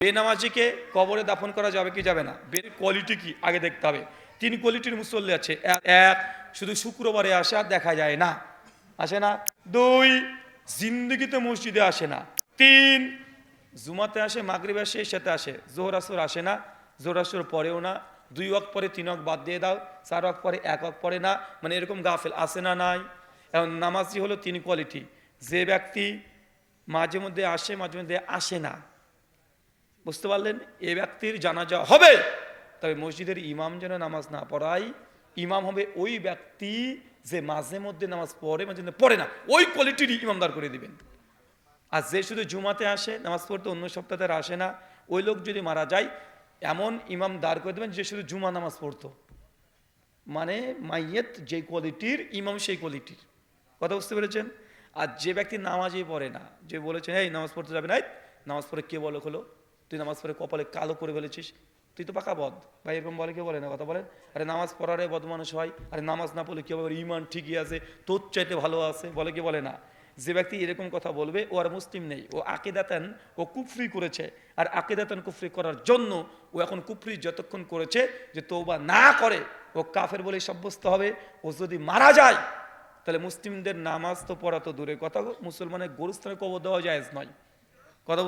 বেনামাজিকে কবরে দাফন করা যাবে কি যাবে না? কোয়ালিটি কি আগে দেখতে হবে। 3 কোয়ালিটির মুসল্লি আছে। এক, শুধু শুক্রবারে আসে আর দেখা যায় না, আসে না। 2, জিন্দেগিতে মসজিদে আসে না। 3, জুমাতে আসে, মাগরিবে আসে, সাথে আসে, জোহর আসর আসে না, জোহর আসর পরেও না, 2 ওয়াক্ত পরে 3 ওয়াক্ত বাদ দিয়ে দাও, 4 ওয়াক্ত পরে 1 ওয়াক্ত পরে না, মানে এরকম গাফেল আসে না? নাই। এখন নামাজি হলো 3 কোয়ালিটি। যে ব্যক্তি মাঝে মধ্যে আসে, মাঝে মধ্যে আসে না, বুঝতে পারলেন? এ ব্যক্তির জানাজা হবে, তবে মসজিদের ইমাম যেন নামাজ না পড়ায়। ইমাম হবে ওই ব্যক্তি যে মাঝে মধ্যে নামাজ পড়ে, মাঝে মধ্যে পড়ে না, ওই কোয়ালিটির ইমাম দাঁড় করে দিবেন। আর যে শুধু জুমাতে আসে, নামাজ পড়তে অন্য সপ্তাহে আর আসে না, ওই লোক যদি মারা যায়, এমন ইমাম দাঁড় করে দেবেন যে শুধু জুমা নামাজ পড়তো। মানে মাইয়েত যে কোয়ালিটির, ইমাম সেই কোয়ালিটির। কথা বুঝতে পেরেছেন? আর যে ব্যক্তি নামাজই পড়ে না, যে বলেছেন এই নামাজ পড়তে যাবে না, নামাজ পড়ে কে বলো হলো, তুই নামাজ পড়ে কপালে কালো করে ফেলেছিস, তুই তো পাকা বদ ভাই, এরকম বলে কে বলে না? কথা বলেন। আরে নামাজ পড়ারে বদ মানুষ হয়, আরে নামাজ না পড়লে কি হবে, ইমান ঠিকই আছে, তোর চাইতে ভালো আছে, বলে কি বলে না? যে ব্যক্তি এরকম কথা বলবে ও আর মুসলিম নেই, ও আকিদাতান ও কুফরি করেছে। আর আকিদাতান কুফরি করার জন্য ও এখন কুফরি যতক্ষণ করেছে, যে তওবা না করে ও কাফের বলে সাব্যস্ত হবে। ও যদি মারা যায়, তাহলে মুসলিমদের নামাজ তো পড়া তো দূরে কথা, মুসলমানের গোরস্থানে কবর দেওয়া জায়েজ নয়। কথা